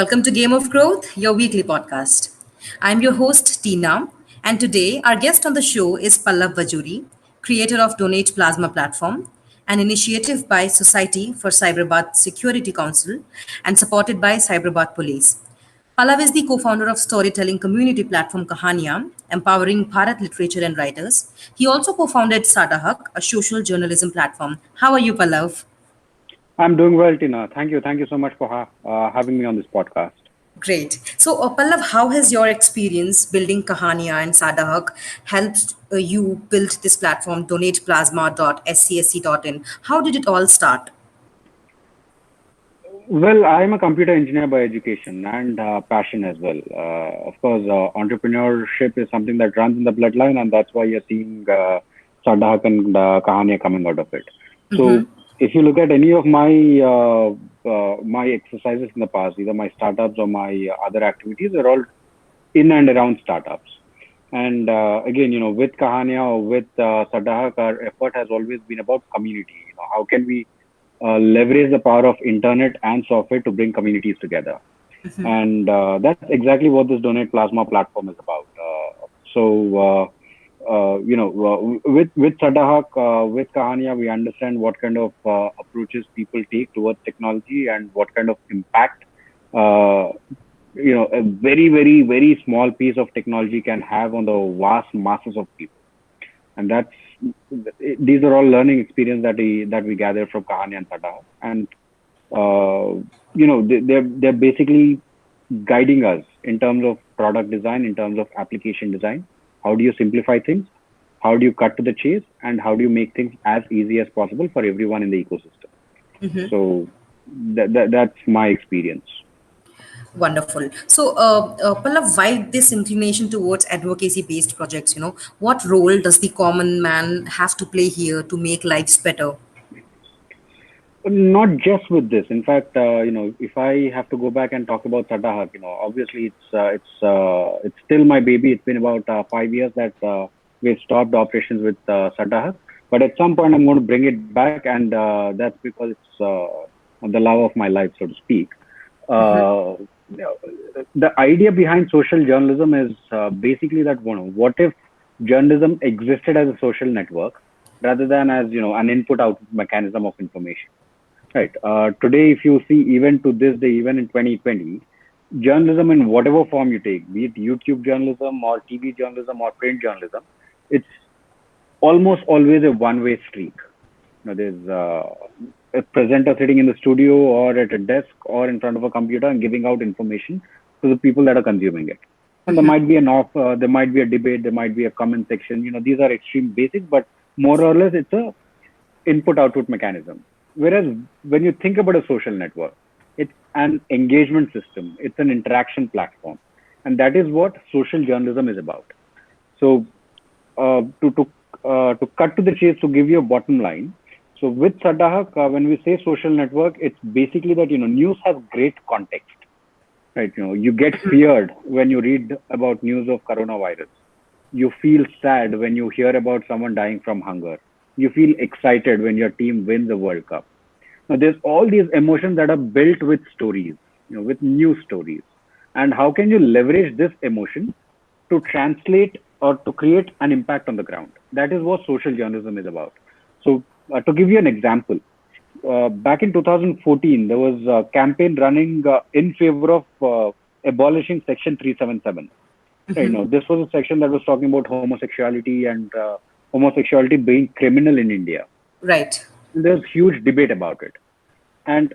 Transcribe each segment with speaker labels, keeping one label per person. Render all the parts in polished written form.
Speaker 1: Welcome to Game of Growth, your weekly podcast. I'm your host, Tina, and today our guest on the show is Pallav Vajuri, creator of Donate Plasma Platform, an initiative by Society for Cyberabad Security Council and supported by Cyberabad Police. Pallav is the co founder of storytelling community platform Kahania, empowering Bharat literature and writers. He also co founded Sadahak, a social journalism platform. How are you, Pallav?
Speaker 2: I'm doing well, Tina. Thank you. Thank you so much for having me on this podcast.
Speaker 1: Great. So, Pallav, how has your experience building Kahania and Sadahak helped you build this platform, donateplasma.scsc.in? How did it all start?
Speaker 2: Well, I'm a computer engineer by education and passion as well. Of course, entrepreneurship is something that runs in the bloodline, and that's why you're seeing Sadhak and Kahania coming out of it. So, if you look at any of my exercises in the past, either my startups or my other activities, they're all in and around startups. And again, with Kahania or with Sadhak, our effort has always been about community. How can we leverage the power of internet and software to bring communities together? And that's exactly what this Donate Plasma platform is about. With Sadahak, with Kahania, we understand what kind of approaches people take towards technology and what kind of impact uh, a very, very, very small piece of technology can have on the vast masses of people. And these are all learning experience that we gather from Kahani and Sada. And they're basically guiding us in terms of product design, in terms of application design. How do you simplify things? How do you cut to the chase? And how do you make things as easy as possible for everyone in the ecosystem? So that's my experience.
Speaker 1: Wonderful. So, Pallav, why this inclination towards advocacy-based projects? What role does the common man have to play here to make lives better?
Speaker 2: Not just with this. In fact, if I have to go back and talk about Sadahak, obviously it's still my baby. It's been about 5 years that we've stopped operations with Sadahak. But at some point, I'm going to bring it back, and that's because it's the love of my life, so to speak. Uh, the idea behind social journalism is basically that what if journalism existed as a social network rather than as an input-output mechanism of information? Right. Today, if you see, even to this day, even in 2020, journalism in whatever form you take, be it YouTube journalism or TV journalism or print journalism, it's almost always a one-way street. There's a presenter sitting in the studio or at a desk or in front of a computer and giving out information to the people that are consuming it. And there might be a debate, there might be a comment section. These are extreme basics, but more or less, it's a input-output mechanism. Whereas when you think about a social network, it's an engagement system, it's an interaction platform, and that is what social journalism is about. So, to cut to the chase, to give you a bottom line. So, with Sadahak, when we say social network, it's basically that news has great context, right? You get feared when you read about news of coronavirus. You feel sad when you hear about someone dying from hunger. You feel excited when your team wins the World Cup. Now, there's all these emotions that are built with stories, with news stories. And how can you leverage this emotion to translate or to create an impact on the ground? That is what social journalism is about. So, to give you an example, back in 2014, there was a campaign running in favor of abolishing Section 377. This was a section that was talking about homosexuality and homosexuality being criminal in India.
Speaker 1: Right.
Speaker 2: And there's huge debate about it. And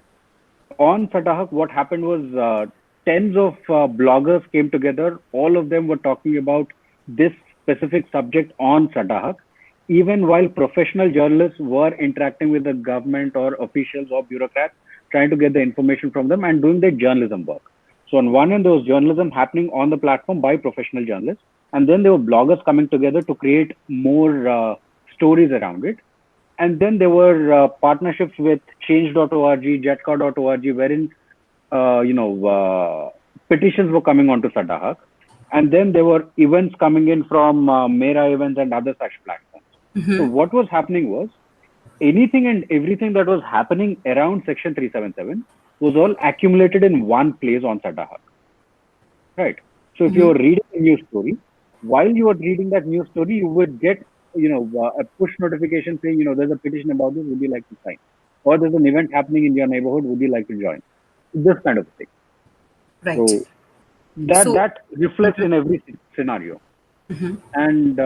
Speaker 2: on Sadahak, what happened was tens of bloggers came together. All of them were talking about this specific subject on Sadahak, even while professional journalists were interacting with the government or officials or bureaucrats, trying to get the information from them and doing their journalism work. So on one end, there was journalism happening on the platform by professional journalists, and then there were bloggers coming together to create more stories around it. And then there were partnerships with Change.org, Jetka.org, wherein petitions were coming onto Sadahak, and then there were events coming in from Mera events and other such platforms. So what was happening was anything and everything that was happening around Section 377 was all accumulated in one place on Sadaha, right? So if you
Speaker 1: Mm-hmm.
Speaker 2: were reading a news story, while you were reading that news story, you would get, a push notification saying, there's a petition about this. Would you like to sign? Or there's an event happening in your neighborhood. Would you like to join? This kind of thing.
Speaker 1: Right.
Speaker 2: So that
Speaker 1: So,
Speaker 2: that reflects in every scenario. And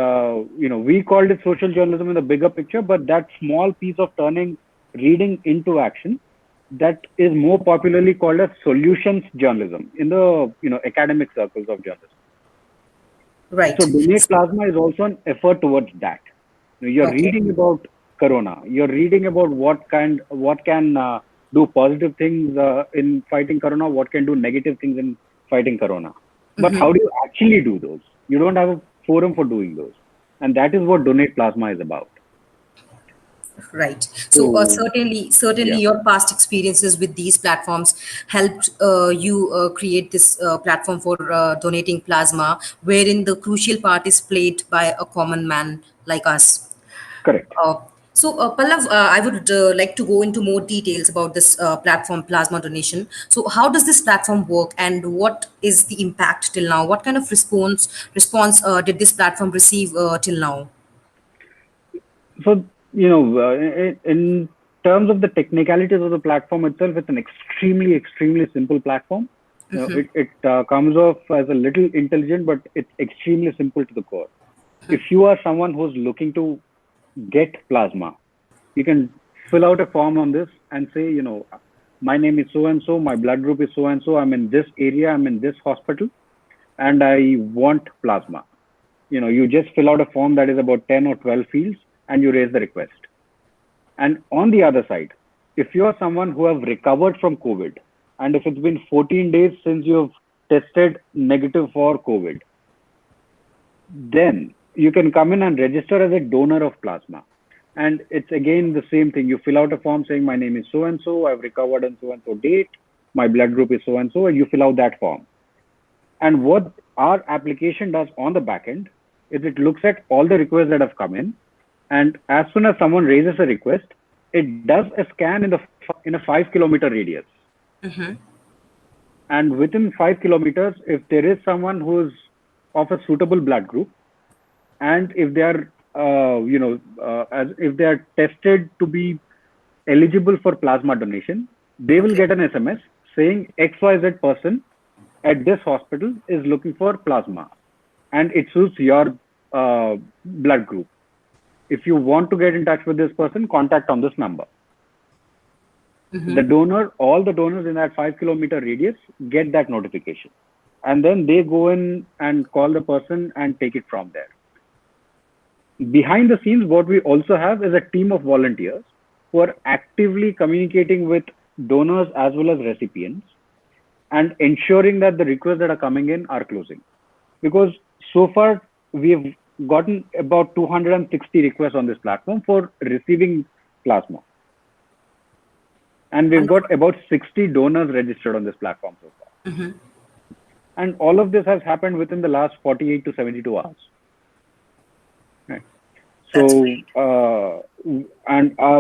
Speaker 2: we called it social journalism in the bigger picture, but that small piece of turning reading into action, that is more popularly called as solutions journalism in the academic circles of journalism. So
Speaker 1: right.
Speaker 2: donate plasma is also an effort towards that. You're
Speaker 1: Okay.
Speaker 2: reading about corona. You're reading about what can do positive things in fighting corona, what can do negative things in fighting corona. But how do you actually do those? You don't have a forum for doing those, and that is what donate plasma is about.
Speaker 1: Right. So
Speaker 2: So
Speaker 1: certainly,
Speaker 2: yeah,
Speaker 1: your past experiences with these platforms helped you create this platform for donating plasma, wherein the crucial part is played by a common man like us.
Speaker 2: correct.
Speaker 1: Uh, Pallav, I would like to go into more details about this platform, plasma donation. So, how does this platform work, and what is the impact till now? What kind of response did this platform receive till now?
Speaker 2: So in terms of the technicalities of the platform itself, it's an extremely simple platform. It comes off as a little intelligent, but it's extremely simple to the core. If you are someone who's looking to get plasma, you can fill out a form on this and say, my name is so and so, my blood group is so and so, I'm in this area, I'm in this hospital, and I want plasma. You just fill out a form that is about 10 or 12 fields, and you raise the request. And on the other side, if you're someone who have recovered from COVID, and if it's been 14 days since you've tested negative for COVID, then you can come in and register as a donor of plasma. And it's again the same thing. You fill out a form saying, my name is so and so, I've recovered on so and so date, my blood group is so and you fill out that form. And what our application does on the back end is it looks at all the requests that have come in. And as soon as someone raises a request, it does a scan in a 5 kilometer radius. And within 5 kilometers, if there is someone who's of a suitable blood group, and if they are, as if they are tested to be eligible for plasma donation, they will
Speaker 1: Okay.
Speaker 2: get an SMS saying XYZ person at this hospital is looking for plasma, and it suits your blood group. If you want to get in touch with this person, contact on this number. All the donors in that 5 kilometer radius get that notification. And then they go in and call the person and take it from there. Behind the scenes, what we also have is a team of volunteers who are actively communicating with donors as well as recipients and ensuring that the requests that are coming in are closing. Because so far, we've gotten about 260 requests on this platform for receiving plasma. And we've got
Speaker 1: Wonderful.
Speaker 2: about 60 donors registered on this platform so far. And all of this has happened within the last 48 to 72 hours. Right.
Speaker 1: That's
Speaker 2: So,
Speaker 1: great.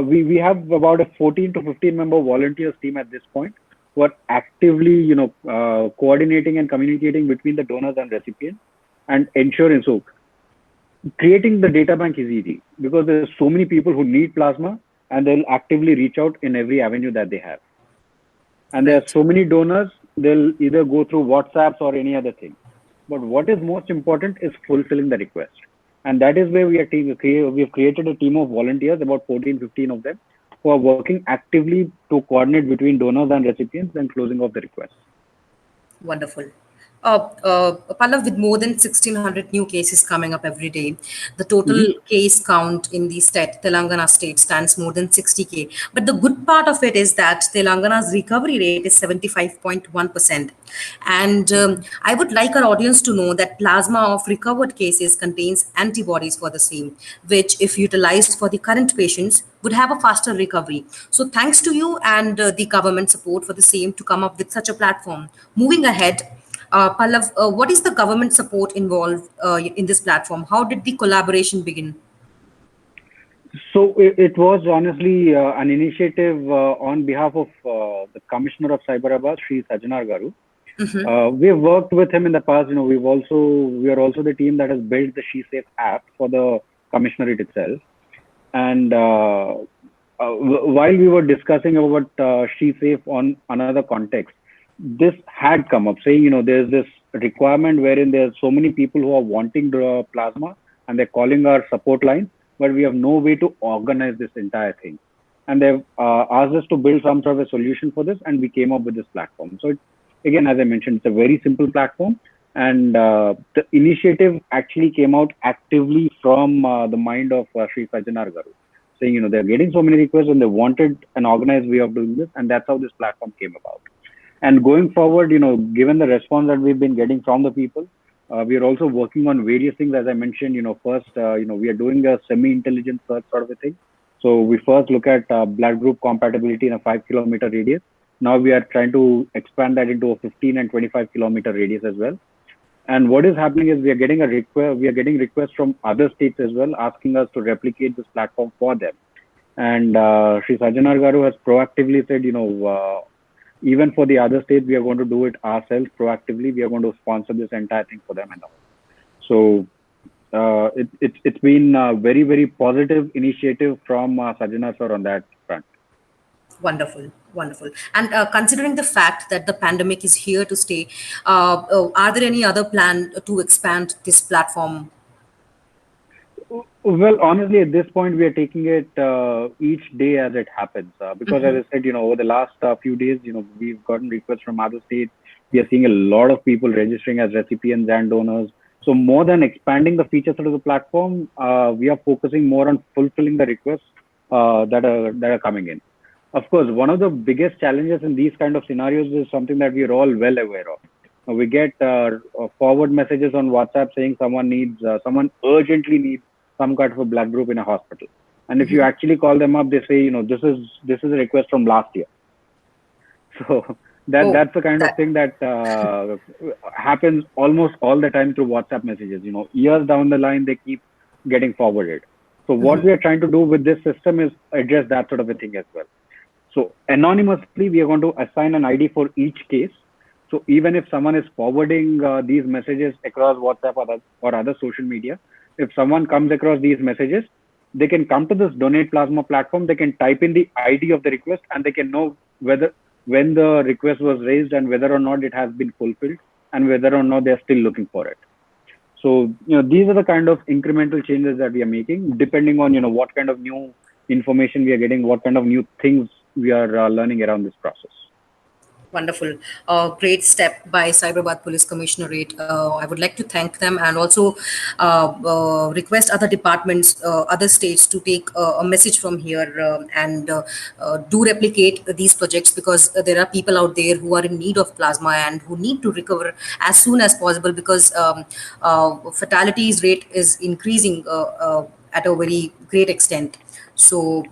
Speaker 2: we have about a 14 to 15 member volunteers team at this point who are actively, coordinating and communicating between the donors and recipients and ensuring. So, creating the data bank is easy because there's so many people who need plasma and they'll actively reach out in every avenue that they have. And there are
Speaker 1: Right.
Speaker 2: so many donors, they'll either go through WhatsApps or any other thing. But what is most important is fulfilling the request. And that is where we have created a team of volunteers, about 14, 15 of them, who are working actively to coordinate between donors and recipients and closing of the request.
Speaker 1: Wonderful. Pallav, with more than 1,600 new cases coming up every day, the total
Speaker 2: Mm-hmm.
Speaker 1: case count in the state, Telangana state, stands more than 60K. But the good part of it is that Telangana's recovery rate is 75.1%. And I would like our audience to know that plasma of recovered cases contains antibodies for the same, which, if utilized for the current patients, would have a faster recovery. So, thanks to you and the government support for the same to come up with such a platform. Moving ahead, Pallav, what is the government support involved in this platform? How did the collaboration begin?
Speaker 2: So it was honestly an initiative on behalf of the Commissioner of Cyberabad, Sri Sajjanar Garu. We have worked with him in the past. We are also the team that has built the SheSafe app for the commissionerate itself. And while we were discussing about SheSafe on another context, this had come up saying, there's this requirement wherein there's so many people who are wanting the plasma and they're calling our support line, but we have no way to organize this entire thing. And they've asked us to build some sort of a solution for this, and we came up with this platform. So, again, as I mentioned, it's a very simple platform. And the initiative actually came out actively from the mind of Sri Sajjanar Garu, saying, they're getting so many requests and they wanted an organized way of doing this. And that's how this platform came about. And going forward, given the response that we've been getting from the people, we are also working on various things. As I mentioned, first, we are doing a semi-intelligent search sort of a thing. So we first look at blood group compatibility in a 5 kilometer radius. Now we are trying to expand that into a 15 and 25 kilometer radius as well. And what is happening is we are getting requests from other states as well, asking us to replicate this platform for them. And Sri Sajjanar Garu has proactively said, even for the other states, we are going to do it ourselves proactively. We are going to sponsor this entire thing for them and all. So it's been a very, very positive initiative from Sajjanar sir on that front.
Speaker 1: Wonderful, wonderful. And considering the fact that the pandemic is here to stay, are there any other plan to expand this platform?
Speaker 2: Well, honestly, at this point, we are taking it each day as it happens. Because, as I said, over the last few days, we've gotten requests from other states. We are seeing a lot of people registering as recipients and donors. So, more than expanding the features of the platform, we are focusing more on fulfilling the requests that are coming in. Of course, one of the biggest challenges in these kind of scenarios is something that we are all well aware of. We get forward messages on WhatsApp saying someone urgently needs some kind of a blood group in a hospital. And if you actually call them up, they say, this is a request from last year. So
Speaker 1: Oh,
Speaker 2: that's the kind of
Speaker 1: that.
Speaker 2: thing that happens almost all the time through WhatsApp messages. Years down the line, they keep getting forwarded. So what we are trying to do with this system is address that sort of a thing as well. So anonymously, we are going to assign an ID for each case. So even if someone is forwarding these messages across WhatsApp or other social media, if someone comes across these messages, they can come to this Donate Plasma platform. They can type in the ID of the request, and they can know whether when the request was raised and whether or not it has been fulfilled, and whether or not they're still looking for it. So, these are the kind of incremental changes that we are making, depending on, what kind of new information we are getting, what kind of new things we are learning around this process.
Speaker 1: Wonderful. Great step by Cyberabad Police Commissionerate. I would like to thank them and also request other departments, other states to take a message from here and do replicate these projects because there are people out there who are in need of plasma and who need to recover as soon as possible because fatalities rate is increasing at a very great extent. So,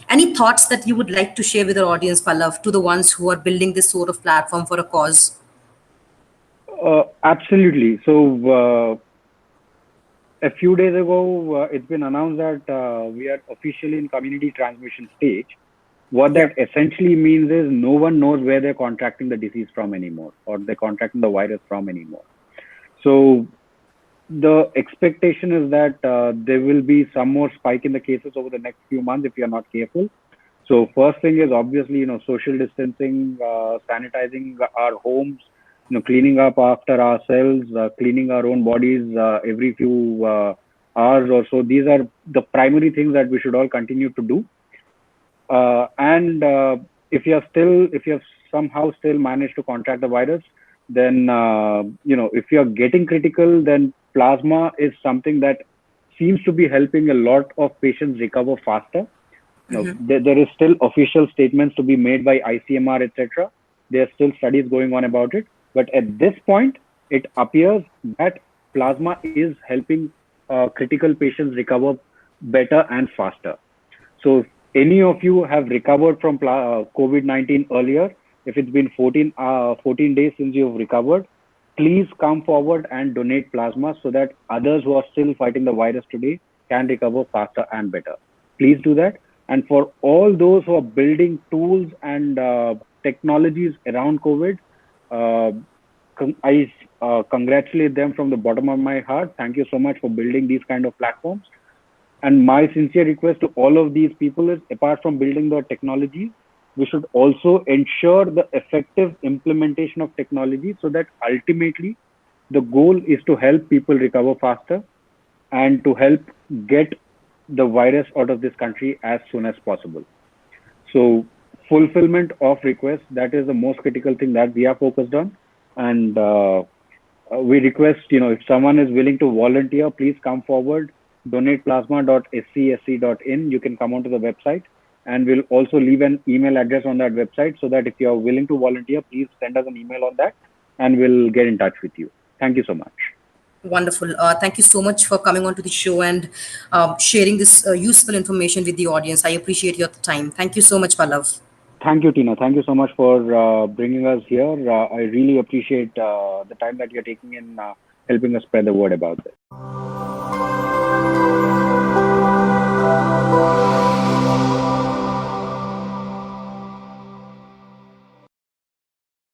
Speaker 1: any thoughts that you would like to share with our audience, Pallav, to the ones who are building this sort of platform for a cause?
Speaker 2: Absolutely. So, a few days ago, it's been announced that we are officially in community transmission stage. What
Speaker 1: Yeah.
Speaker 2: that essentially means is no one knows where they're contracting the disease from anymore, or they're contracting the virus from anymore. So the expectation is that there will be some more spike in the cases over the next few months if you are not careful. So first thing is obviously, social distancing, sanitizing our homes, cleaning up after ourselves, cleaning our own bodies every few hours or so. These are the primary things that we should all continue to do. And if you have somehow still managed to contract the virus, then if you are getting critical, then plasma is something that seems to be helping a lot of patients recover faster. There is still official statements to be made by ICMR, etc. There are still studies going on about it, but at this point, it appears that plasma is helping critical patients recover better and faster. So, if any of you have recovered from COVID-19 earlier, if it's been 14 days since you've recovered, please come forward and donate plasma so that others who are still fighting the virus today can recover faster and better. please do that. And for all those who are building tools and technologies around COVID, uh, I congratulate them from the bottom of my heart. Thank you so much for building these kind of platforms. And my sincere request to all of these people is, apart from building the technology, we should also ensure the effective implementation of technology, so that ultimately the goal is to help people recover faster and to help get the virus out of this country as soon as possible. So fulfillment of requests, that is the most critical thing that we are focused on. And we request, if someone is willing to volunteer, please come forward. Donateplasma.scsc.in. You can come onto the website, and we'll also leave an email address on that website, so that if you are willing to volunteer, please send us an email on that, and we'll get in touch with you. Thank you so much.
Speaker 1: Wonderful. Thank you so much for coming onto the show and sharing this useful information with the audience. I appreciate your time. Thank you so much, Pallav.
Speaker 2: Thank you, Tina. Thank you so much for bringing us here. I really appreciate the time that you're taking in helping us spread the word about this.